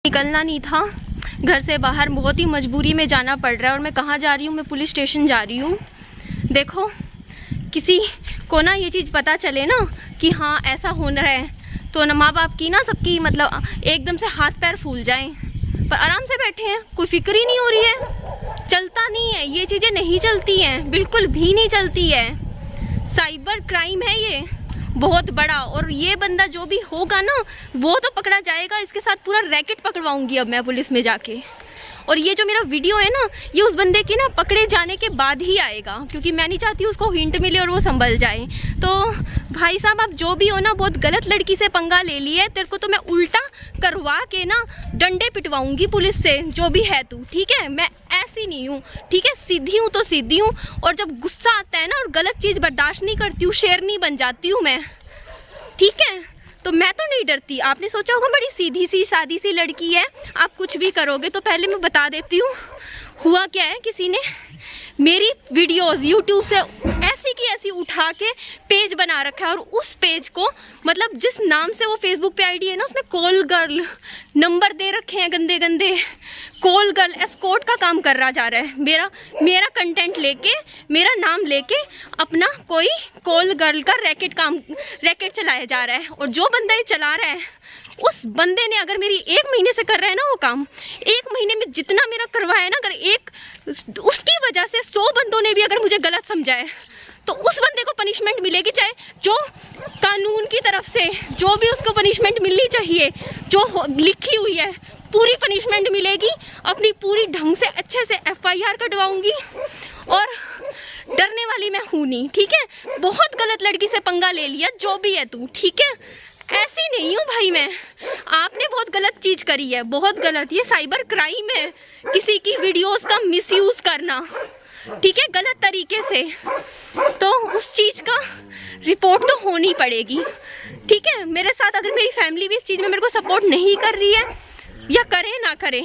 निकलना नहीं था घर से बाहर, बहुत ही मजबूरी में जाना पड़ रहा है। और मैं कहाँ जा रही हूँ? मैं पुलिस स्टेशन जा रही हूँ। देखो, किसी को ना ये चीज़ पता चले ना कि हाँ ऐसा हो रहा है, तो ना माँ बाप की ना सबकी मतलब एकदम से हाथ पैर फूल जाएं। पर आराम से बैठे हैं, कोई फिक्र ही नहीं हो रही है, चलता नहीं है, ये चीज़ें नहीं चलती हैं, बिल्कुल भी नहीं चलती है। साइबर क्राइम है ये बहुत बड़ा, और ये बंदा जो भी होगा ना वो तो पकड़ा जाएगा। इसके साथ पूरा रैकेट पकड़वाऊंगी अब मैं पुलिस में जाके। और ये जो मेरा वीडियो है ना, ये उस बंदे के ना पकड़े जाने के बाद ही आएगा, क्योंकि मैं नहीं चाहती उसको हिंट मिले और वो संभल जाए। तो भाई साहब, आप जो भी हो ना, बहुत गलत लड़की से पंगा ले लिया है। तेरे को तो मैं उल्टा करवा के ना डंडे पिटवाऊंगी पुलिस से, जो भी है तू, ठीक है? मैं ऐसी नहीं हूँ, ठीक है? सीधी हूँ तो सीधी हूँ, और जब गुस्सा आता है ना और गलत चीज़ बर्दाश्त नहीं करती हूँ, शेरनी बन जाती हूँ मैं, ठीक है? तो मैं तो नहीं डरती। आपने सोचा होगा बड़ी सीधी सी सादी सी लड़की है, आप कुछ भी करोगे। तो पहले मैं बता देती हूँ हुआ क्या है। किसी ने मेरी वीडियोस यूट्यूब से ऐसी की ऐसी उठा के पेज बना रखा है, और उस पेज को मतलब जिस नाम से वो फेसबुक पे आईडी है ना, उसमें कॉल गर्ल नंबर दे रखे हैं, गंदे गंदे कॉल गर्ल एस्कॉर्ट का काम कर रहा जा रहा है। मेरा कंटेंट लेके, मेरा नाम लेके अपना कोई कॉल गर्ल का रैकेट चलाया जा रहा है। और जो बंदा ये चला रहा है, उस बंदे ने अगर मेरी 1 महीने से कर रहा है ना वो काम, 1 महीने में जितना मेरा करवाया है ना, अगर उसकी वजह से 100 बंदों ने भी अगर मुझे गलत समझा है, तो उस बंदे को पनिशमेंट मिलेगी। चाहे जो कानून की तरफ से जो भी उसको पनिशमेंट मिलनी चाहिए, जो लिखी हुई है, पूरी पनिशमेंट मिलेगी। अपनी पूरी ढंग से अच्छे से FIR कटवाऊंगी, और डरने वाली मैं हूँ नहीं, ठीक है? बहुत गलत लड़की से पंगा ले लिया, जो भी है तू, ठीक है? ऐसी नहीं हूँ भाई मैं। आपने बहुत गलत चीज़ करी है, बहुत गलत। ये साइबर क्राइम है, किसी की वीडियोस का मिसयूज़ करना, ठीक है, गलत तरीके से। तो उस चीज़ का रिपोर्ट तो होनी पड़ेगी, ठीक है? मेरे साथ अगर मेरी फैमिली भी इस चीज़ में मेरे को सपोर्ट नहीं कर रही है, या करे ना करे,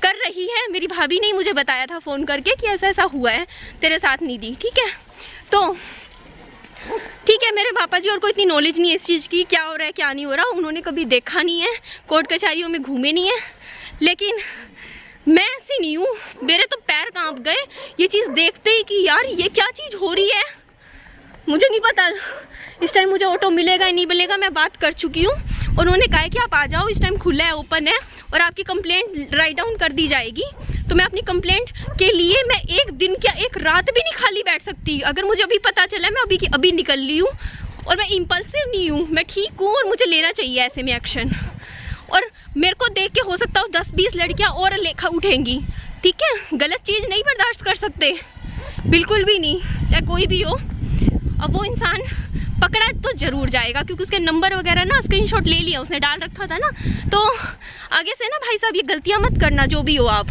कर रही है, मेरी भाभी ने मुझे बताया था फ़ोन करके कि ऐसा ऐसा हुआ है तेरे साथ निधि, ठीक है? तो ठीक है, मेरे पापा जी और को इतनी नॉलेज नहीं है इस चीज़ की, क्या हो रहा है क्या नहीं हो रहा। उन्होंने कभी देखा नहीं है, कोर्ट कचहरियों में घूमे नहीं है। लेकिन मैं ऐसी नहीं हूँ, मेरे तो पैर कांप गए ये चीज़ देखते ही कि यार ये क्या चीज़ हो रही है। मुझे नहीं पता इस टाइम मुझे ऑटो मिलेगा या नहीं मिलेगा। मैं बात कर चुकी हूँ, उन्होंने कहा है कि आप आ जाओ, इस टाइम खुला है, ओपन है, और आपकी कंप्लेंट राइट डाउन कर दी जाएगी। तो मैं अपनी कंप्लेंट के लिए मैं 1 दिन क्या 1 रात भी नहीं खाली बैठ सकती। अगर मुझे अभी पता चला, मैं अभी की अभी निकल ली हूँ, और मैं इम्पल्सिव नहीं हूँ, मैं ठीक हूँ, और मुझे लेना चाहिए ऐसे में एक्शन। और मेरे को देख के हो सकता है 10-20 लड़कियाँ और लेखा उठेंगी, ठीक है? गलत चीज़ नहीं बर्दाश्त कर सकते, बिल्कुल भी नहीं, चाहे कोई भी हो। अब वो इंसान पकड़ा तो ज़रूर जाएगा, क्योंकि उसके नंबर वगैरह ना स्क्रीनशॉट ले लिया, उसने डाल रखा था ना। तो आगे से ना भाई साहब ये गलतियाँ मत करना, जो भी हो आप,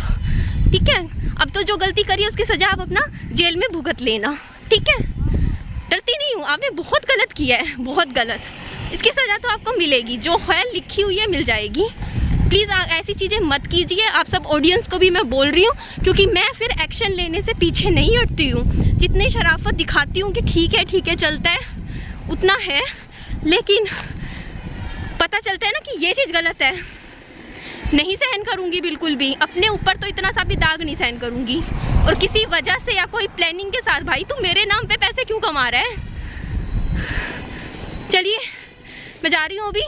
ठीक है? अब तो जो गलती करी है उसकी सज़ा आप अपना जेल में भुगत लेना, ठीक है? डरती नहीं हूँ, आपने बहुत गलत किया है, बहुत गलत। इसकी सज़ा तो आपको मिलेगी, जो है लिखी हुई है मिल जाएगी। प्लीज़ ऐसी चीज़ें मत कीजिए। आप सब ऑडियंस को भी मैं बोल रही हूँ, क्योंकि मैं फिर एक्शन लेने से पीछे नहीं हटती हूँ। जितनी शराफत दिखाती हूँ कि ठीक है चलता है, उतना है, लेकिन पता चलता है ना कि ये चीज़ गलत है, नहीं सहन करूँगी बिल्कुल भी। अपने ऊपर तो इतना सा भी दाग नहीं सहन करूँगी, और किसी वजह से या कोई प्लानिंग के साथ। भाई तू मेरे नाम पे पैसे क्यों कमा रहा है? चलिए मैं जा रही हूँ, अभी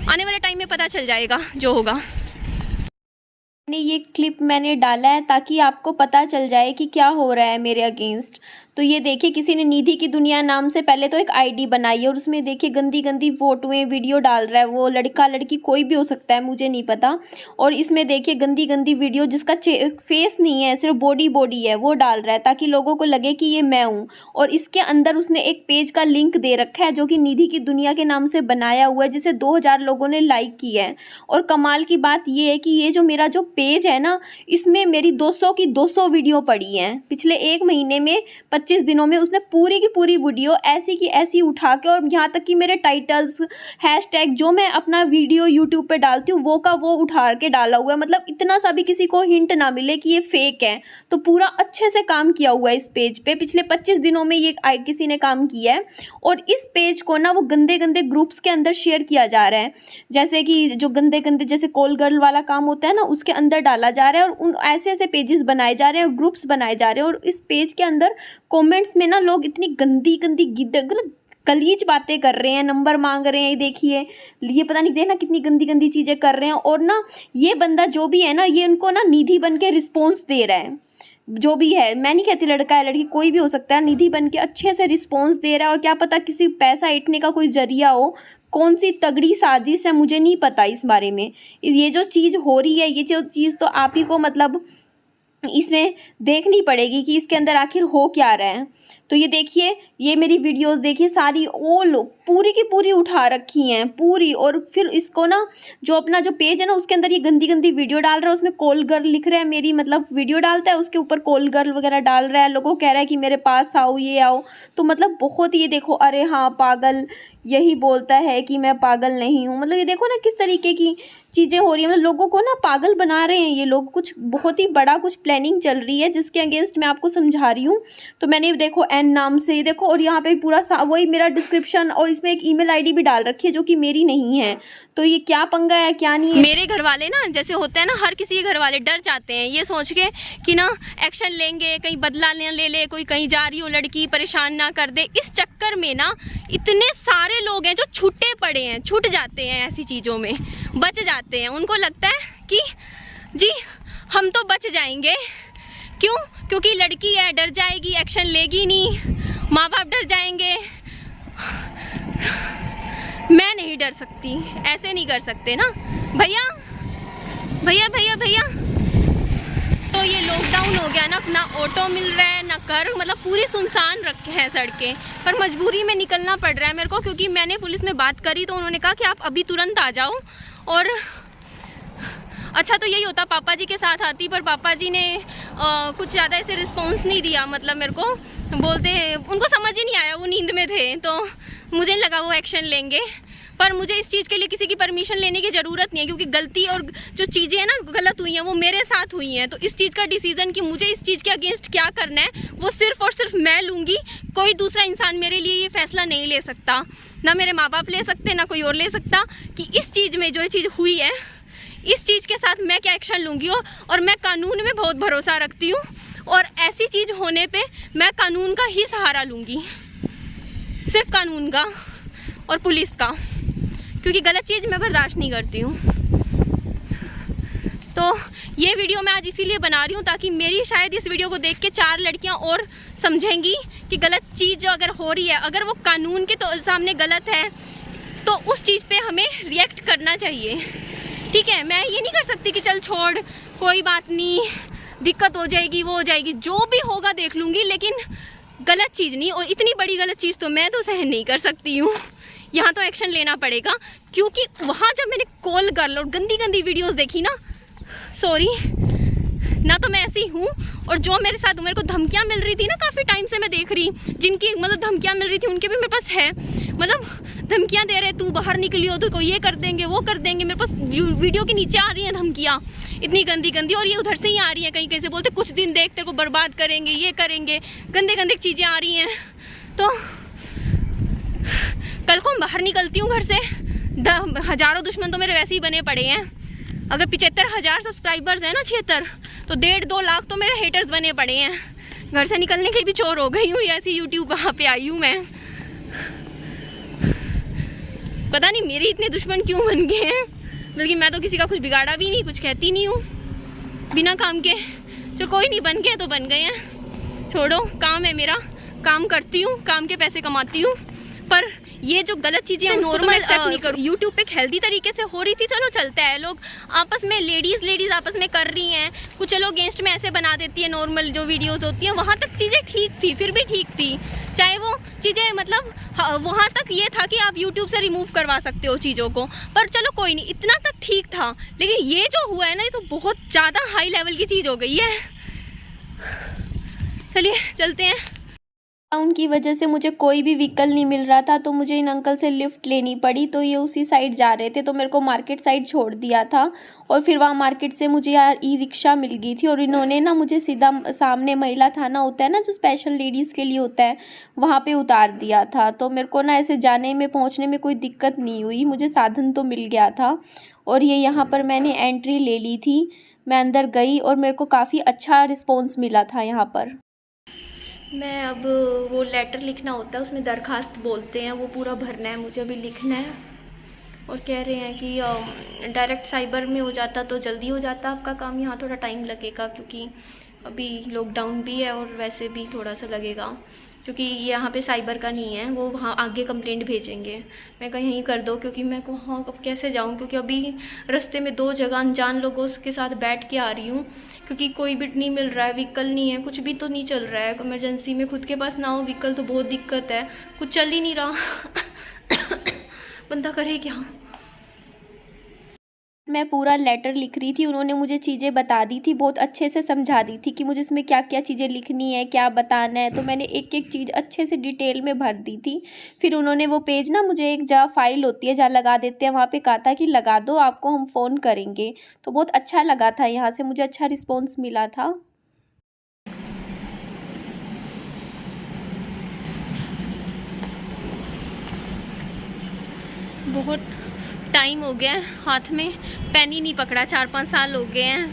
आने वाले टाइम में पता चल जाएगा जो होगा। ये क्लिप मैंने डाला है ताकि आपको पता चल जाए कि क्या हो रहा है मेरे अगेंस्ट। तो ये देखिए, किसी ने निधि की दुनिया नाम से पहले तो एक आईडी बनाई है, और उसमें देखिए गंदी गंदी फोटोएं वीडियो डाल रहा है। वो लड़का लड़की कोई भी हो सकता है, मुझे नहीं पता। और इसमें देखिए गंदी गंदी वीडियो जिसका फेस नहीं है, सिर्फ बॉडी है, वो डाल रहा है ताकि लोगों को लगे कि ये मैं हूँ। और इसके अंदर उसने एक पेज का लिंक दे रखा है जो कि निधि की दुनिया के नाम से बनाया हुआ है, जिसे 2000 लोगों ने लाइक किया है। और कमाल की बात ये है कि ये जो मेरा पेज है ना, इसमें मेरी 200 की 200 वीडियो पड़ी हैं। पिछले 1 महीने में 25 दिनों में उसने पूरी की पूरी वीडियो ऐसी की ऐसी उठा के, और यहाँ तक कि मेरे टाइटल्स, हैशटैग जो मैं अपना वीडियो यूट्यूब पे डालती हूँ वो का वो उठा के डाला हुआ है। मतलब इतना सा भी किसी को हिंट ना मिले कि ये फेक है। तो पूरा अच्छे से काम किया हुआ है इस पेज पे, पिछले 25 दिनों में ये किसी ने काम किया है। और इस पेज को ना वो गंदे गंदे ग्रुप्स के अंदर शेयर किया जा रहा है, जैसे कि जो गंदे गंदे जैसे कॉल गर्ल वाला काम होता है ना, उसके अंदर डाला जा रहा है। और उन ऐसे ऐसे पेजेस बनाए जा रहे हैं और ग्रुप्स बनाए जा रहे हैं। और इस पेज के अंदर कमेंट्स में ना लोग इतनी गंदी गंदी मतलब गलीज बातें कर रहे हैं, नंबर मांग रहे हैं, ये देखिए, ये पता नहीं देखना कितनी गंदी गंदी चीज़ें कर रहे हैं। और ना ये बंदा जो भी है ना, ये उनको ना निधि बन के रिस्पॉन्स दे रहा है। जो भी है, मैं नहीं कहती लड़का है लड़की, कोई भी हो सकता है, निधि बन के अच्छे से रिस्पॉन्स दे रहा है। और क्या पता किसी पैसा ईटने का कोई जरिया हो, कौन सी तगड़ी साजिश है, मुझे नहीं पता इस बारे में। ये जो चीज़ हो रही है, ये जो चीज़ तो आप ही को मतलब इसमें देखनी पड़ेगी कि इसके अंदर आखिर हो क्या रहा है। तो ये देखिए, ये मेरी वीडियोस देखिए, सारी ऑल पूरी की पूरी उठा रखी हैं पूरी। और फिर इसको ना जो अपना जो पेज है ना, उसके अंदर ये गंदी गंदी वीडियो डाल रहा है, उसमें कॉल गर्ल लिख रहा है मेरी, मतलब वीडियो डालता है उसके ऊपर कॉल गर्ल वगैरह डाल रहा है, लोगों को कह रहा है कि मेरे पास आओ, ये आओ। तो मतलब बहुत, ये देखो, अरे हाँ पागल, यही बोलता है कि मैं पागल नहीं हूँ। मतलब ये देखो ना किस तरीके की चीज़ें हो रही हैं, मतलब लोगों को ना पागल बना रहे हैं ये लोग। कुछ बहुत ही बड़ा कुछ प्लानिंग चल रही है जिसके अगेंस्ट मैं आपको समझा रही हूँ। तो मैंने देखो एन नाम से देखो, और यहाँ पे पूरा वही मेरा डिस्क्रिप्शन, और इसमें एक ईमेल आईडी भी डाल रखी है जो कि मेरी नहीं है। तो ये क्या पंगा है क्या नहीं है। मेरे घर वाले ना, जैसे होता है ना, हर किसी के घर वाले डर जाते हैं ये सोच के कि ना एक्शन लेंगे, कहीं बदला ले ले, कोई कहीं जा रही हो लड़की परेशान ना कर दे। इस चक्कर में ना इतने सारे लोग हैं जो छूटे पड़े हैं, छूट जाते हैं ऐसी चीज़ों में, बच जाते हैं। उनको लगता है कि जी हम तो बच जाएंगे, क्यों? क्योंकि लड़की है, डर जाएगी, एक्शन लेगी नहीं, माँ बाप डर जाएंगे। मैं नहीं डर सकती, ऐसे नहीं कर सकते ना भैया भैया भैया भैया। तो ये लॉकडाउन हो गया ना ऑटो मिल रहा है ना घर, मतलब पूरी सुनसान रखे हैं सड़कें, पर मजबूरी में निकलना पड़ रहा है मेरे को। क्योंकि मैंने पुलिस में बात करी तो उन्होंने कहा कि आप अभी तुरंत आ जाओ। और अच्छा तो यही होता पापा जी के साथ आती, पर पापा जी ने कुछ ज़्यादा ऐसे रिस्पॉन्स नहीं दिया। मतलब मेरे को बोलते, उनको समझ ही नहीं आया, वो नींद में थे, तो मुझे लगा वो एक्शन लेंगे। पर मुझे इस चीज़ के लिए किसी की परमिशन लेने की ज़रूरत नहीं है, क्योंकि गलती और जो चीज़ें हैं ना गलत हुई हैं वो मेरे साथ हुई हैं। तो इस चीज़ का डिसीज़न कि मुझे इस चीज़ के अगेंस्ट क्या करना है वो सिर्फ़ और सिर्फ मैं लूँगी। कोई दूसरा इंसान मेरे लिए ये फैसला नहीं ले सकता, ना मेरे माँ बाप ले सकते, ना कोई और ले सकता, कि इस चीज़ में जो चीज़ हुई है इस चीज़ के साथ मैं क्या एक्शन लूँगी। और मैं कानून में बहुत भरोसा रखती हूँ, और ऐसी चीज़ होने पे मैं कानून का ही सहारा लूँगी, सिर्फ कानून का और पुलिस का, क्योंकि गलत चीज़ मैं बर्दाश्त नहीं करती हूँ। तो ये वीडियो मैं आज इसीलिए बना रही हूँ ताकि मेरी शायद इस वीडियो को देख के 4 लड़कियाँ और समझेंगी कि गलत चीज़ जो अगर हो रही है, अगर वो कानून के तो सामने गलत है, तो उस चीज़ पे हमें रिएक्ट करना चाहिए। ठीक है, मैं ये नहीं कर सकती कि चल छोड़, कोई बात नहीं, दिक्कत हो जाएगी, वो हो जाएगी, जो भी होगा देख लूँगी, लेकिन गलत चीज़ नहीं। और इतनी बड़ी गलत चीज़ तो मैं तो सहन नहीं कर सकती हूँ, यहाँ तो एक्शन लेना पड़ेगा। क्योंकि वहाँ जब मैंने कॉल गर्ल और गंदी गंदी वीडियोस देखी ना, सॉरी ना, तो मैं ऐसी हूँ। और जो मेरे साथ मेरे को धमकियाँ मिल रही थी ना, काफ़ी टाइम से मैं देख रही, जिनकी मतलब धमकियाँ मिल रही थी उनके भी मेरे पास है, मतलब धमकियाँ दे रहे, तू बाहर निकली हो तो ये कर देंगे, वो कर देंगे। मेरे पास वीडियो के नीचे आ रही हैं धमकियाँ इतनी गंदी गंदी, और ये उधर से ही आ रही हैं, कहीं कहीं से बोलते कुछ दिन देख तेरे को बर्बाद करेंगे, ये करेंगे, गंदे गंदे चीज़ें आ रही हैं। तो कल को मैं बाहर निकलती हूँ घर से, हज़ारों दुश्मन तो मेरे वैसे ही बने पड़े हैं। अगर 75,000 सब्सक्राइबर्स हैं ना, 76, तो 1.5-2 लाख तो मेरे हेटर्स बने पड़े हैं। घर से निकलने के लिए भी चोर हो गई हूँ, ऐसी यूट्यूब वहाँ पे आई हूँ मैं। पता नहीं मेरे इतने दुश्मन क्यों बन गए हैं, बल्कि मैं तो किसी का कुछ बिगाड़ा भी नहीं, कुछ कहती नहीं हूँ बिना काम के। चलो कोई नहीं, बन गए तो बन गए हैं, छोड़ो, काम है मेरा, काम करती हूँ, काम के पैसे कमाती हूँ। पर ये जो गलत चीज़ें नॉर्मल एक्सेप्ट नहीं करूँ। यूट्यूब पे हेल्दी तरीके से हो रही थी, चलो चलता है, लोग आपस में लेडीज़ आपस में कर रही हैं कुछ, चलो अगेंस्ट में ऐसे बना देती है, नॉर्मल जो वीडियोस होती हैं वहाँ तक चीज़ें ठीक थी, फिर भी ठीक थी, चाहे वो चीज़ें मतलब वहाँ तक ये था कि आप यूट्यूब से रिमूव करवा सकते हो चीज़ों को, पर चलो कोई नहीं, इतना तक ठीक था। लेकिन ये जो हुआ है ना, ये तो बहुत ज़्यादा हाई लेवल की चीज़ हो गई है। चलिए चलते हैं। उनकी वजह से मुझे कोई भी व्हीकल नहीं मिल रहा था, तो मुझे इन अंकल से लिफ्ट लेनी पड़ी। तो ये उसी साइड जा रहे थे, तो मेरे को मार्केट साइड छोड़ दिया था और फिर वहाँ मार्केट से मुझे यार ई रिक्शा मिल गई थी और इन्होंने ना मुझे सीधा सामने महिला थाना होता है ना, जो स्पेशल लेडीज़ के लिए होता है, वहाँ पे उतार दिया था। तो मेरे को ना ऐसे जाने में पहुँचने में कोई दिक्कत नहीं हुई, मुझे साधन तो मिल गया था। और ये यहाँ पर मैंने एंट्री ले ली थी, मैं अंदर गई और मेरे को काफ़ी अच्छा रिस्पॉन्स मिला था यहाँ पर। मैं अब वो लेटर लिखना होता है, उसमें दरखास्त बोलते हैं, वो पूरा भरना है, मुझे अभी लिखना है। और कह रहे हैं कि डायरेक्ट साइबर में हो जाता तो जल्दी हो जाता आपका काम, यहाँ थोड़ा टाइम लगेगा क्योंकि अभी लॉकडाउन भी है और वैसे भी थोड़ा सा लगेगा क्योंकि यहाँ पे साइबर का नहीं है, वो वहाँ आगे कंप्लेंट भेजेंगे। मैं कहीं यहीं कर दो क्योंकि मैं वहाँ अब कैसे जाऊँ, क्योंकि अभी रास्ते में 2 जगह अनजान लोगों के साथ बैठ के आ रही हूँ क्योंकि कोई भी नहीं मिल रहा है, व्हीकल नहीं है, कुछ भी तो नहीं चल रहा है। इमरजेंसी में खुद के पास ना हो व्हीकल तो बहुत दिक्कत है, कुछ चल ही नहीं रहा बंदा करे क्या। मैं पूरा लेटर लिख रही थी, उन्होंने मुझे चीज़ें बता दी थी, बहुत अच्छे से समझा दी थी कि मुझे इसमें क्या क्या चीज़ें लिखनी है, क्या बताना है। तो मैंने एक एक चीज़ अच्छे से डिटेल में भर दी थी। फिर उन्होंने वो पेज ना मुझे एक जहाँ फाइल होती है जहाँ लगा देते हैं, वहाँ पे कहा था कि लगा दो, आपको हम फ़ोन करेंगे। तो बहुत अच्छा लगा था, यहाँ से मुझे अच्छा रिस्पॉन्स मिला था। बहुत टाइम हो गया है, हाथ में पेन ही नहीं पकड़ा, 4-5 साल हो गए हैं।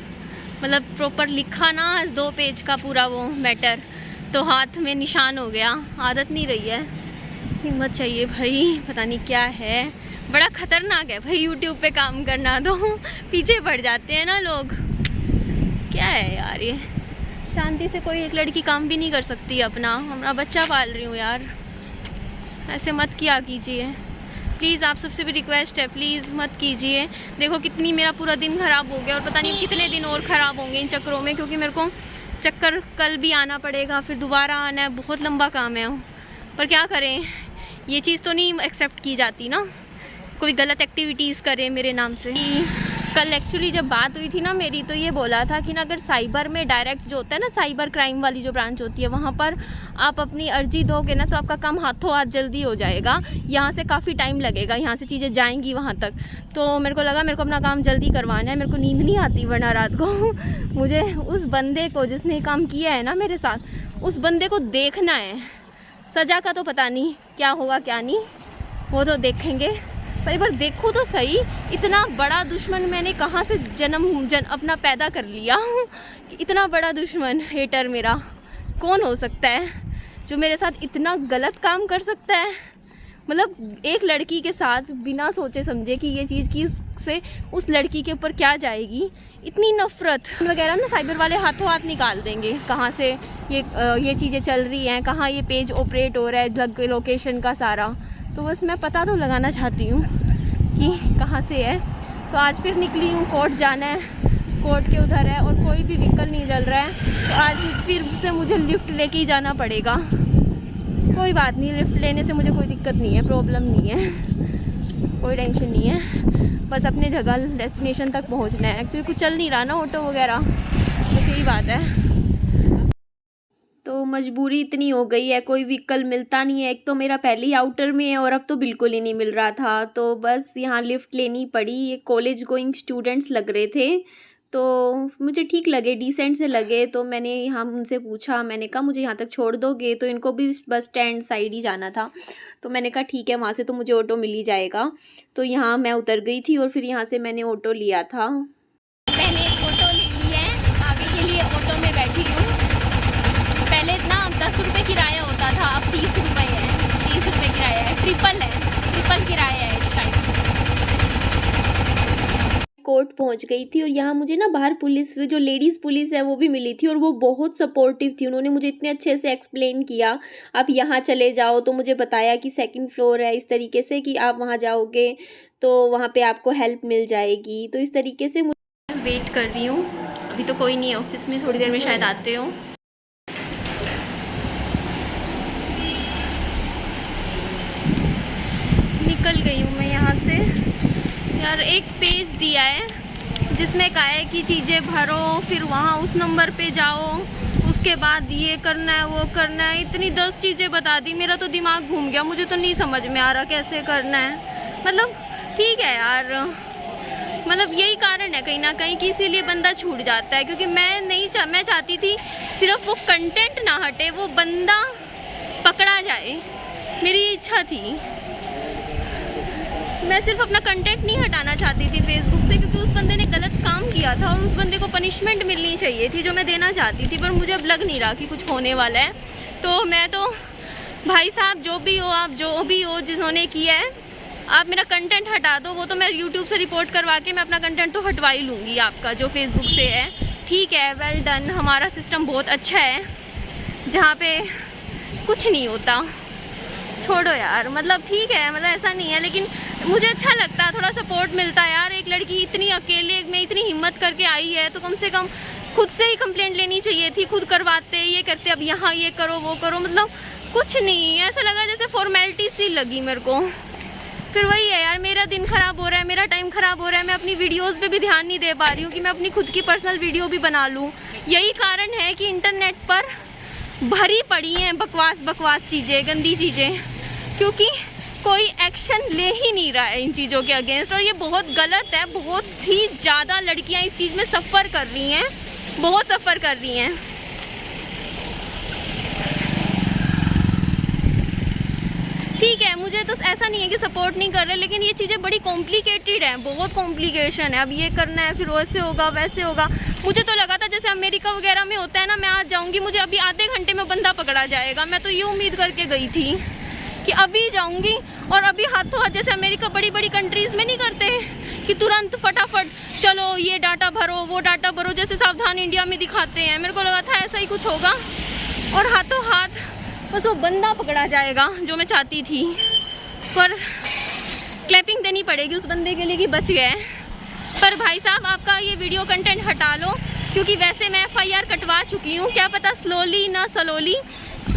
मतलब प्रॉपर लिखा ना 2 पेज का पूरा वो मैटर, तो हाथ में निशान हो गया, आदत नहीं रही है। हिम्मत चाहिए भाई, पता नहीं क्या है, बड़ा खतरनाक है भाई यूट्यूब पे काम करना, तो पीछे पड़ जाते हैं ना लोग। क्या है यार ये, शांति से कोई एक लड़की काम भी नहीं कर सकती अपना बच्चा पाल रही हूँ यार, ऐसे मत किया कीजिए प्लीज़। आप सबसे भी रिक्वेस्ट है, प्लीज़ मत कीजिए। देखो कितनी मेरा पूरा दिन ख़राब हो गया और पता नहीं कितने दिन और ख़राब होंगे इन चक्करों में, क्योंकि मेरे को चक्कर कल भी आना पड़ेगा, फिर दोबारा आना है, बहुत लंबा काम है। पर क्या करें, ये चीज़ तो नहीं एक्सेप्ट की जाती ना, कोई गलत एक्टिविटीज़ करे मेरे नाम से। कल एक्चुअली जब बात हुई थी ना मेरी, तो ये बोला था कि ना अगर साइबर में डायरेक्ट जो होता है ना, साइबर क्राइम वाली जो ब्रांच होती है, वहाँ पर आप अपनी अर्जी दोगे ना तो आपका काम हाथों हाथ जल्दी हो जाएगा। यहाँ से काफ़ी टाइम लगेगा, यहाँ से चीज़ें जाएंगी वहाँ तक। तो मेरे को लगा मेरे को अपना काम जल्दी करवाना है, मेरे को नींद नहीं आती वरना रात को मुझे उस बंदे को जिसने काम किया है ना मेरे साथ, उस बंदे को देखना है। सज़ा का तो पता नहीं क्या होगा क्या नहीं, वो तो देखेंगे, पर एक बार देखो तो सही, इतना बड़ा दुश्मन मैंने कहाँ से अपना पैदा कर लिया इतना बड़ा दुश्मन, हेटर मेरा कौन हो सकता है जो मेरे साथ इतना गलत काम कर सकता है। मतलब एक लड़की के साथ बिना सोचे समझे कि ये चीज़ की से उस लड़की के ऊपर क्या जाएगी, इतनी नफरत वगैरह ना साइबर वाले हाथों हाथ निकाल देंगे कहाँ से ये चीज़ें चल रही हैं, कहाँ ये पेज ऑपरेट हो रहा है, लोकेशन का सारा। तो बस मैं पता तो लगाना चाहती हूँ कि कहाँ से है। तो आज फिर निकली हूँ, कोर्ट जाना है, कोर्ट के उधर है और कोई भी व्हीकल नहीं चल रहा है, तो आज फिर से मुझे लिफ्ट लेके ही जाना पड़ेगा। कोई बात नहीं, लिफ्ट लेने से मुझे कोई दिक्कत नहीं है, प्रॉब्लम नहीं है, कोई टेंशन नहीं है, बस अपने जगह डेस्टिनेशन तक पहुँचना है। एक्चुअली कुछ चल नहीं रहा ना ऑटो वगैरह, बस यही बात है। तो मजबूरी इतनी हो गई है, कोई व्हीकल मिलता नहीं है, एक तो मेरा पहले ही आउटर में है और अब तो बिल्कुल ही नहीं मिल रहा था। तो बस यहाँ लिफ्ट लेनी पड़ी। ये कॉलेज गोइंग स्टूडेंट्स लग रहे थे, तो मुझे ठीक लगे, डिसेंट से लगे। तो मैंने यहाँ उनसे पूछा, मैंने कहा मुझे यहाँ तक छोड़ दोगे, तो इनको भी बस स्टैंड साइड ही जाना था। तो मैंने कहा ठीक है, वहाँ से तो मुझे ऑटो मिल ही जाएगा। तो यहाँ मैं उतर गई थी और फिर यहाँ से मैंने ऑटो लिया था। मैंने ऑटो ले ली है, आगे के लिए ऑटो में बैठी हूँ। पहले इतना 10 रुपये किराया होता था, अब 30 रुपये है, 30 रुपये किराया है, ट्रिपल किराया है इस टाइम। कोर्ट पहुंच गई थी और यहाँ मुझे ना बाहर पुलिस, जो लेडीज़ पुलिस है वो भी मिली थी और वो बहुत सपोर्टिव थी। उन्होंने मुझे इतने अच्छे से एक्सप्लेन किया, आप यहाँ चले जाओ, तो मुझे बताया कि 2nd फ्लोर है, इस तरीके से कि आप वहाँ जाओगे तो वहाँ पे आपको हेल्प मिल जाएगी। तो इस तरीके से मैं वेट कर रही हूँ, अभी तो कोई नहीं है ऑफिस में, थोड़ी देर में शायद आते हो। निकल गई हूँ मैं यहाँ से यार। एक पेज दिया है जिसमें कहा है कि चीज़ें भरो, फिर वहाँ उस नंबर पे जाओ, उस उसके बाद ये करना है वो करना है, इतनी 10 चीज़ें बता दी। मेरा तो दिमाग घूम गया, मुझे तो नहीं समझ में आ रहा कैसे करना है। मतलब ठीक है यार, मतलब यही कारण है कहीं ना कहीं कि इसीलिए बंदा छूट जाता है, क्योंकि मैं चाहती थी सिर्फ वो कंटेंट ना हटे, वो बंदा पकड़ा जाए, मेरी इच्छा थी। मैं सिर्फ अपना कंटेंट नहीं हटाना चाहती थी फेसबुक से, क्योंकि उस बंदे ने गलत काम किया था और उस बंदे को पनिशमेंट मिलनी चाहिए थी जो मैं देना चाहती थी, पर मुझे अब लग नहीं रहा कि कुछ होने वाला है। तो मैं तो भाई साहब जो भी हो, आप जो भी हो जिन्होंने किया है, आप मेरा कंटेंट हटा दो। वो तो मैं यूट्यूब से रिपोर्ट करवा के मैं अपना कंटेंट तो हटवा ही लूँगी आपका जो फेसबुक से है। ठीक है, वेल डन, हमारा सिस्टम बहुत अच्छा है जहाँ पे कुछ नहीं होता। छोड़ो यार, मतलब ठीक है, मतलब ऐसा नहीं है, लेकिन मुझे अच्छा लगता है, थोड़ा सपोर्ट मिलता है यार। एक लड़की इतनी अकेले में इतनी हिम्मत करके आई है तो कम से कम खुद से ही कंप्लेंट लेनी चाहिए थी। खुद करवाते, ये करते, अब यहाँ ये करो वो करो, मतलब कुछ नहीं, ऐसा लगा जैसे फॉर्मेलिटी सी लगी मेरे को। फिर वही है यार, मेरा दिन ख़राब हो रहा है, मेरा टाइम ख़राब हो रहा है, मैं अपनी वीडियोस पे भी ध्यान नहीं दे पा रही हूँ कि मैं अपनी खुद की पर्सनल वीडियो भी बना लूँ। यही कारण है कि इंटरनेट पर भरी पड़ी हैं बकवास चीज़ें, गंदी चीज़ें, क्योंकि कोई एक्शन ले ही नहीं रहा है इन चीज़ों के अगेंस्ट, और ये बहुत गलत है। बहुत ही ज़्यादा लड़कियां इस चीज़ में सफ़र कर रही हैं, बहुत सफ़र कर रही हैं। ठीक है, मुझे तो ऐसा नहीं है कि सपोर्ट नहीं कर रहे, लेकिन ये चीज़ें बड़ी कॉम्प्लिकेटेड हैं, बहुत कॉम्प्लिकेशन है। अब ये करना है, फिर वैसे होगा वैसे होगा। मुझे तो लगा था जैसे अमेरिका वगैरह में होता है ना, मैं आज जाऊँगी, मुझे अभी आधे घंटे में बंदा पकड़ा जाएगा। मैं तो ये उम्मीद करके गई थी कि अभी जाऊंगी, और अभी हाथों हाथ जैसे अमेरिका बड़ी बड़ी कंट्रीज़ में नहीं करते कि तुरंत फटाफट चलो ये डाटा भरो वो डाटा भरो, जैसे सावधान इंडिया में दिखाते हैं। मेरे को लगा था ऐसा ही कुछ होगा, और हाथों हाथ बस वो बंदा पकड़ा जाएगा जो मैं चाहती थी। पर क्लैपिंग देनी पड़ेगी उस बंदे के लिए कि बच गए। पर भाई साहब, आपका ये वीडियो कंटेंट हटा लो, क्योंकि वैसे मैं FIR कटवा चुकी हूँ। क्या पता स्लोली ना स्लोली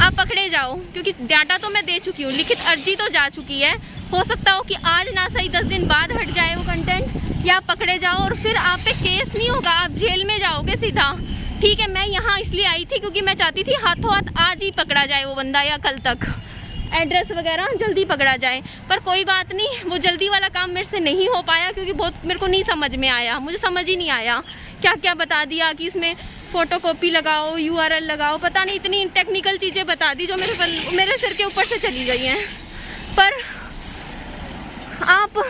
आप पकड़े जाओ, क्योंकि डाटा तो मैं दे चुकी हूँ, लिखित अर्जी तो जा चुकी है। हो सकता हो कि आज ना सही 10 दिन बाद हट जाए वो कंटेंट, या आप पकड़े जाओ और फिर आप पे केस नहीं होगा, आप जेल में जाओगे सीधा। ठीक है, मैं यहाँ इसलिए आई थी क्योंकि मैं चाहती थी हाथों हाथ आज ही पकड़ा जाए वो बंदा, या कल तक एड्रेस वगैरह जल्दी पकड़ा जाए। पर कोई बात नहीं, वो जल्दी वाला काम मेरे से नहीं हो पाया, क्योंकि बहुत मेरे को नहीं समझ में आया, मुझे समझ ही नहीं आया क्या क्या बता दिया कि इसमें फ़ोटोकॉपी लगाओ, URL लगाओ, पता नहीं इतनी टेक्निकल चीज़ें बता दी जो मेरे सिर के ऊपर से चली गई हैं। पर आप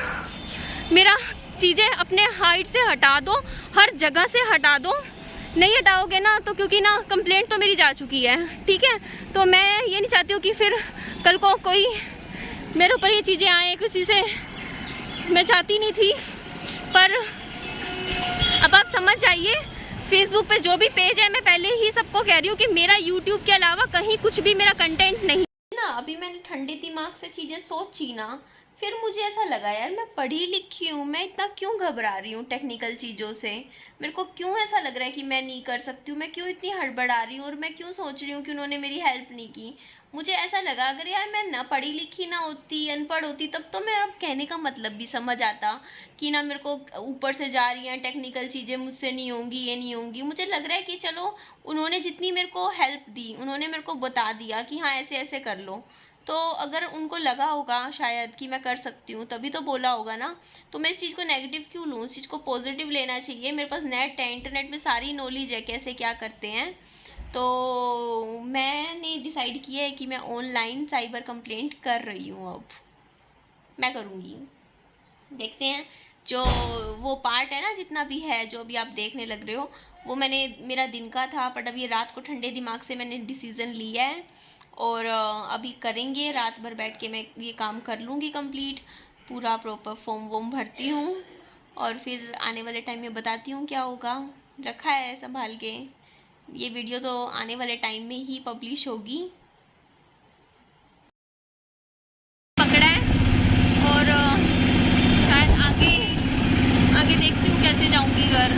मेरा चीज़ें अपने हाइट से हटा दो, हर जगह से हटा दो। नहीं हटाओगे ना तो, क्योंकि ना कंप्लेंट तो मेरी जा चुकी है, ठीक है, तो मैं ये नहीं चाहती हूँ कि फिर कल को कोई मेरे ऊपर ये चीज़ें आए किसी से, मैं चाहती नहीं थी। पर अब आप समझ जाइए, फेसबुक पे जो भी पेज है, मैं पहले ही सबको कह रही हूँ कि मेरा यूट्यूब के अलावा कहीं कुछ भी मेरा कंटेंट नहीं ना। अभी मैंने ठंडे दिमाग से चीज़ें सोची ना, फिर मुझे ऐसा लगा यार मैं पढ़ी लिखी हूँ, मैं इतना क्यों घबरा रही हूँ टेक्निकल चीज़ों से। मेरे को क्यों ऐसा लग रहा है कि मैं नहीं कर सकती हूँ, मैं क्यों इतनी हड़बड़ा रही हूँ, और मैं क्यों सोच रही हूँ कि उन्होंने मेरी हेल्प नहीं की। मुझे ऐसा लगा अगर यार मैं ना पढ़ी लिखी ना होती, अनपढ़ होती, तब तो मेरा कहने का मतलब भी समझ आता कि ना मेरे को ऊपर से जा रही हैं टेक्निकल चीज़ें, मुझसे नहीं होंगी, ये नहीं होंगी। मुझे लग रहा है कि चलो उन्होंने जितनी मेरे को हेल्प दी, उन्होंने मेरे को बता दिया कि हाँ ऐसे ऐसे कर लो, तो अगर उनको लगा होगा शायद कि मैं कर सकती हूँ, तभी तो बोला होगा ना। तो मैं इस चीज़ को नेगेटिव क्यों लूँ, इस चीज़ को पॉजिटिव लेना चाहिए। मेरे पास नेट है, इंटरनेट में सारी नॉलेज है कैसे क्या करते हैं। तो मैंने डिसाइड किया है कि मैं ऑनलाइन साइबर कंप्लेंट कर रही हूँ, अब मैं करूँगी। देखते हैं, जो वो पार्ट है ना जितना भी है, जो अभी आप देखने लग रहे हो, वो मेरा दिन का था, बट अभी रात को ठंडे दिमाग से मैंने डिसीज़न लिया है, और अभी करेंगे, रात भर बैठ के मैं ये काम कर लूँगी कंप्लीट, पूरा प्रॉपर फॉर्म वॉर्म भरती हूँ, और फिर आने वाले टाइम में बताती हूँ क्या होगा। रखा है संभाल के, ये वीडियो तो आने वाले टाइम में ही पब्लिश होगी। पकड़ा है, और शायद आगे देखती हूँ कैसे जाऊँगी घर।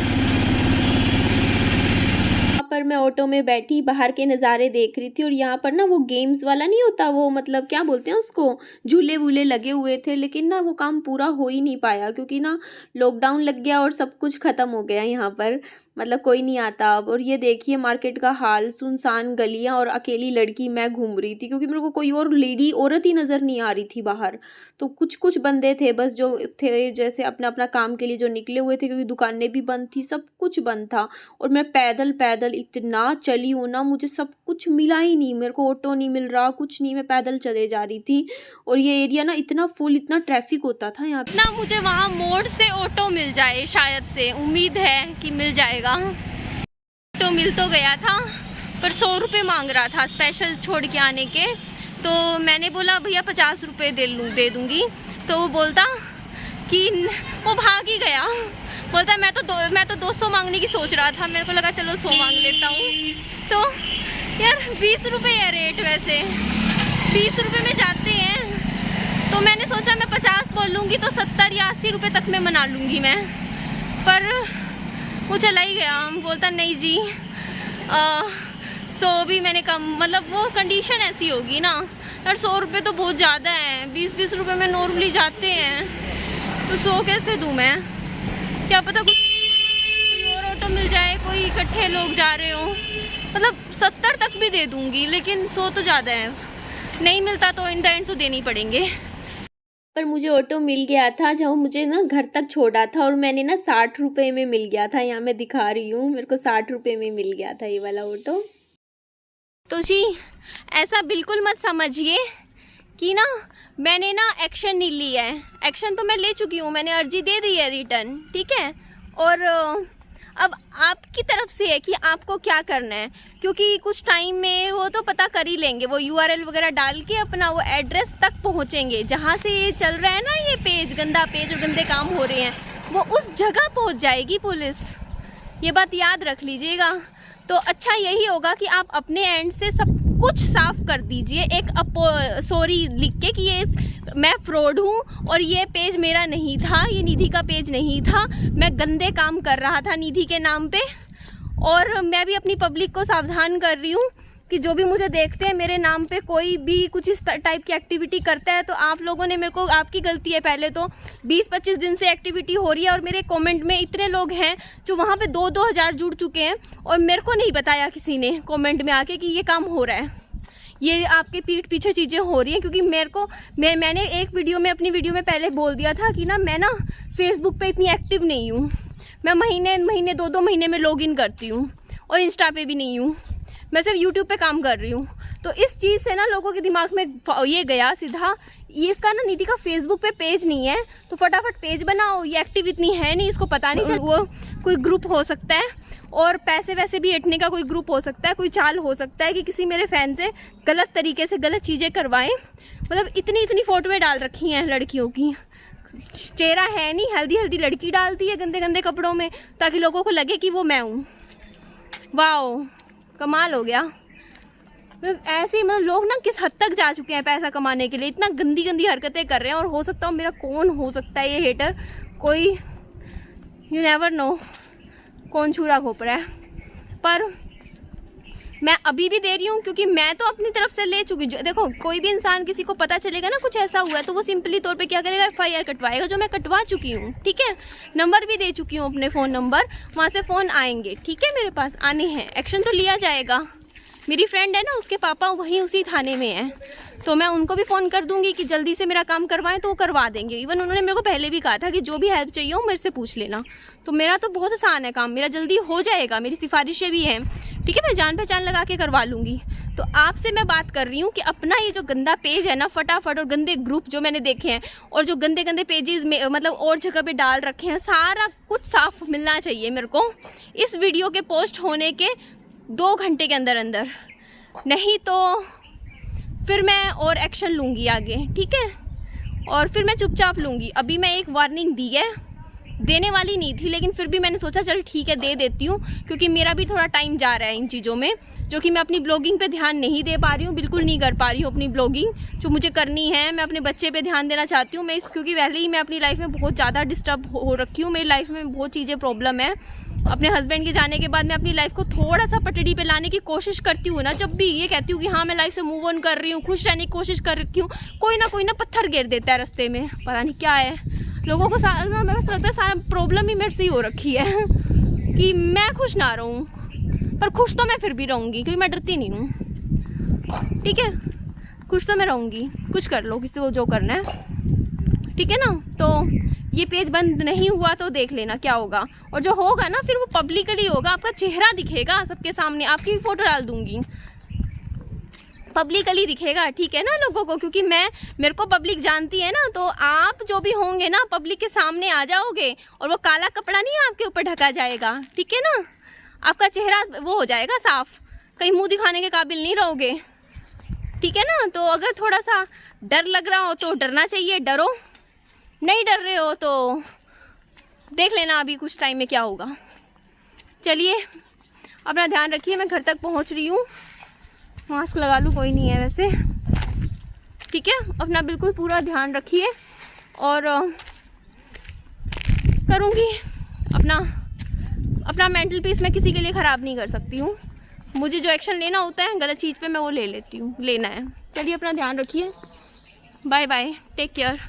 पर मैं ऑटो में बैठी बाहर के नज़ारे देख रही थी और यहाँ पर ना वो गेम्स वाला नहीं होता, वो मतलब क्या बोलते हैं उसको, झूले वूले लगे हुए थे, लेकिन ना वो काम पूरा हो ही नहीं पाया क्योंकि ना लॉकडाउन लग गया और सब कुछ ख़त्म हो गया यहाँ पर, मतलब कोई नहीं आता अब। और ये देखिए मार्केट का हाल, सुनसान गलियाँ और अकेली लड़की मैं घूम रही थी क्योंकि मेरे को कोई और लेडी औरत ही नज़र नहीं आ रही थी बाहर। तो कुछ कुछ बंदे थे बस जो थे जैसे अपना अपना काम के लिए जो निकले हुए थे, क्योंकि दुकानें भी बंद थी, सब कुछ बंद था। और मैं पैदल पैदल इतना चली हूँ ना, मुझे सब कुछ मिला ही नहीं, मेरे को ऑटो नहीं मिल रहा, कुछ नहीं, मैं पैदल चले जा रही थी। और ये एरिया ना इतना फुल, इतना ट्रैफिक होता था यहाँ पे ना। मुझे वहाँ मोड़ से ऑटो मिल जाए, शायद से उम्मीद है कि मिल जाएगा। ऑटो मिल तो गया था पर 100 रुपये मांग रहा था स्पेशल छोड़ के आने के। तो मैंने बोला भैया 50 रुपये दे दूँगी। तो वो बोलता कि वो भाग ही गया, बोलता मैं तो 200 मांगने की सोच रहा था, मेरे को लगा चलो 100 मांग लेता हूँ। तो यार 20 रुपये है रेट, वैसे 20 रुपये में जाते हैं। तो मैंने सोचा मैं 50 बोल लूँगी तो 70 या 80 रुपये तक में मना लूँगी मैं, पर वो चला ही गया। बोलता नहीं जी 100 भी मैंने कम, मतलब वो कंडीशन ऐसी होगी ना यार, 100 रुपये तो बहुत ज़्यादा है, 20-20 रुपये में नॉर्मली जाते हैं, तो 100 कैसे दूँ मैं? क्या पता कोई और ऑटो मिल जाए, कोई इकट्ठे लोग जा रहे हो, मतलब 70 तक भी दे दूँगी, लेकिन 100 तो ज़्यादा है। नहीं मिलता तो इन द एंड तो देने ही पड़ेंगे। पर मुझे ऑटो मिल गया था जो मुझे ना घर तक छोड़ा था, और मैंने ना 60 रुपये में मिल गया था। यहाँ मैं दिखा रही हूँ, मेरे को 60 रुपये में मिल गया था ये वाला ऑटो। तो जी ऐसा बिल्कुल मत समझिए कि ना मैंने ना एक्शन नहीं लिया है। एक्शन तो मैं ले चुकी हूँ, मैंने अर्जी दे दी है रिटर्न, ठीक है। और अब आपकी तरफ से है कि आपको क्या करना है, क्योंकि कुछ टाइम में वो तो पता कर ही लेंगे, वो URL वगैरह डाल के अपना वो एड्रेस तक पहुँचेंगे जहाँ से ये चल रहा है ना, ये पेज गंदा पेज और गंदे काम हो रहे हैं, वो उस जगह पहुँच जाएगी पुलिस। ये बात याद रख लीजिएगा। तो अच्छा यही होगा कि आप अपने एंड से सब कुछ साफ कर दीजिए, एक सॉरी लिख के कि ये मैं फ्रॉड हूँ और ये पेज मेरा नहीं था, ये निधि का पेज नहीं था, मैं गंदे काम कर रहा था निधि के नाम पे। और मैं भी अपनी पब्लिक को सावधान कर रही हूँ कि जो भी मुझे देखते हैं मेरे नाम पे कोई भी कुछ इस टाइप की एक्टिविटी करता है, तो आप लोगों ने मेरे को, आपकी गलती है पहले तो, 20-25 दिन से एक्टिविटी हो रही है और मेरे कमेंट में इतने लोग हैं जो वहाँ पे 2-2 हज़ार जुड़ चुके हैं और मेरे को नहीं बताया किसी ने कमेंट में आके कि ये काम हो रहा है, ये आपके पीठ पीछे चीज़ें हो रही हैं। क्योंकि मेरे को मैंने एक वीडियो में, अपनी वीडियो में पहले बोल दिया था कि ना मैं ना फेसबुक पे इतनी एक्टिव नहीं हूँ, मैं महीने 2-2 महीने में लॉगिन करती हूँ, और इंस्टा पे भी नहीं हूँ, मैं सिर्फ यूट्यूब पे काम कर रही हूँ। तो इस चीज़ से ना लोगों के दिमाग में ये गया सीधा, ये इसका ना निधि का फेसबुक पे पेज नहीं है, तो फटाफट पेज बनाओ, ये एक्टिव इतनी है नहीं, इसको पता नहीं चल, वो कोई ग्रुप हो सकता है और पैसे वैसे भी हटने का कोई ग्रुप हो सकता है, कोई चाल हो सकता है कि किसी मेरे फैन से गलत तरीके से गलत चीज़ें करवाएं। मतलब इतनी फ़ोटोएँ डाल रखी हैं लड़कियों की, चेहरा है नहीं, हेल्दी लड़की डालती है गंदे गंदे कपड़ों में ताकि लोगों को लगे कि वो मैं हूँ। वाह, कमाल हो गया। ऐसे ही मतलब लोग ना किस हद तक जा चुके हैं पैसा कमाने के लिए, इतना गंदी हरकतें कर रहे हैं। और हो सकता हो मेरा कौन हो सकता है ये हेटर, कोई यू नेवर नो कौन छुरा घोप रहा है। पर मैं अभी भी दे रही हूँ क्योंकि मैं तो अपनी तरफ से ले चुकी हूँ। देखो कोई भी इंसान, किसी को पता चलेगा ना कुछ ऐसा हुआ है तो वो सिंपली तौर पे क्या करेगा, FIR कटवाएगा, जो मैं कटवा चुकी हूँ, ठीक है। नंबर भी दे चुकी हूँ, अपने फ़ोन नंबर, वहाँ से फ़ोन आएंगे, ठीक है, मेरे पास आने हैं, एक्शन तो लिया जाएगा। मेरी फ्रेंड है ना, उसके पापा वहीं उसी थाने में हैं, तो मैं उनको भी फ़ोन कर दूंगी कि जल्दी से मेरा काम करवाएं, तो वो करवा देंगे। इवन उन्होंने मेरे को पहले भी कहा था कि जो भी हेल्प चाहिए हो मेरे से पूछ लेना। तो मेरा तो बहुत आसान है काम, मेरा जल्दी हो जाएगा, मेरी सिफारिशें भी हैं, ठीक है, मैं जान पहचान लगा के करवा लूँगी। तो आपसे मैं बात कर रही हूँ कि अपना ये जो गंदा पेज है ना, फटाफट, और गंदे ग्रुप जो मैंने देखे हैं और जो गंदे पेजेस में मतलब और जगह पे डाल रखे हैं, सारा कुछ साफ मिलना चाहिए मेरे को इस वीडियो के पोस्ट होने के 2 घंटे के अंदर, नहीं तो फिर मैं और एक्शन लूँगी आगे, ठीक है। और फिर मैं चुपचाप लूँगी। अभी मैं एक वार्निंग दी है, देने वाली नहीं थी, लेकिन फिर भी मैंने सोचा चल ठीक है दे देती हूँ, क्योंकि मेरा भी थोड़ा टाइम जा रहा है इन चीज़ों में, जो कि मैं अपनी ब्लॉगिंग पे ध्यान नहीं दे पा रही हूँ, बिल्कुल नहीं कर पा रही हूँ अपनी ब्लॉगिंग जो मुझे करनी है। मैं अपने बच्चे पे ध्यान देना चाहती हूँ, क्योंकि पहले ही मैं अपनी लाइफ में बहुत ज़्यादा डिस्टर्ब हो रखी हूँ, मेरी लाइफ में बहुत चीज़ें प्रॉब्लम है, अपने हस्बैंड के जाने के बाद मैं अपनी लाइफ को थोड़ा सा पटड़ी पे लाने की कोशिश करती हूँ ना, जब भी ये कहती हूँ कि हाँ मैं लाइफ से मूव ऑन कर रही हूँ, खुश रहने की कोशिश कर रही हूँ, कोई ना पत्थर गिर देता है रास्ते में। पता नहीं क्या है लोगों को, सारा मेरा लगता है सारा प्रॉब्लम ही मेरे से ही हो रखी है कि मैं खुश ना रहूँ, पर खुश तो मैं फिर भी रहूँगी क्योंकि मैं डरती नहीं हूँ। ठीक है, खुश तो मैं रहूँगी, कुछ कर लो किसी को जो करना है, ठीक है ना। तो ये पेज बंद नहीं हुआ तो देख लेना क्या होगा, और जो होगा ना फिर वो पब्लिकली होगा, आपका चेहरा दिखेगा सबके सामने, आपकी फ़ोटो डाल दूँगी, पब्लिकली दिखेगा, ठीक है ना लोगों को, क्योंकि मेरे को पब्लिक जानती है ना। तो आप जो भी होंगे ना पब्लिक के सामने आ जाओगे और वो काला कपड़ा नहीं आपके ऊपर ढका जाएगा, ठीक है ना, आपका चेहरा वो हो जाएगा साफ, कहीं मुंह दिखाने के काबिल नहीं रहोगे, ठीक है ना। तो अगर थोड़ा सा डर लग रहा हो तो डरना चाहिए, डरो, नहीं डर रहे हो तो देख लेना अभी कुछ टाइम में क्या होगा। चलिए अपना ध्यान रखिए, मैं घर तक पहुंच रही हूँ, मास्क लगा लूँ, कोई नहीं है वैसे, ठीक है। अपना बिल्कुल पूरा ध्यान रखिए, और करूँगी अपना मेंटल पीस मैं किसी के लिए ख़राब नहीं कर सकती हूँ, मुझे जो एक्शन लेना होता है गलत चीज़ पे मैं वो ले लेती हूँ, लेना है। चलिए अपना ध्यान रखिए, बाय बाय, टेक केयर।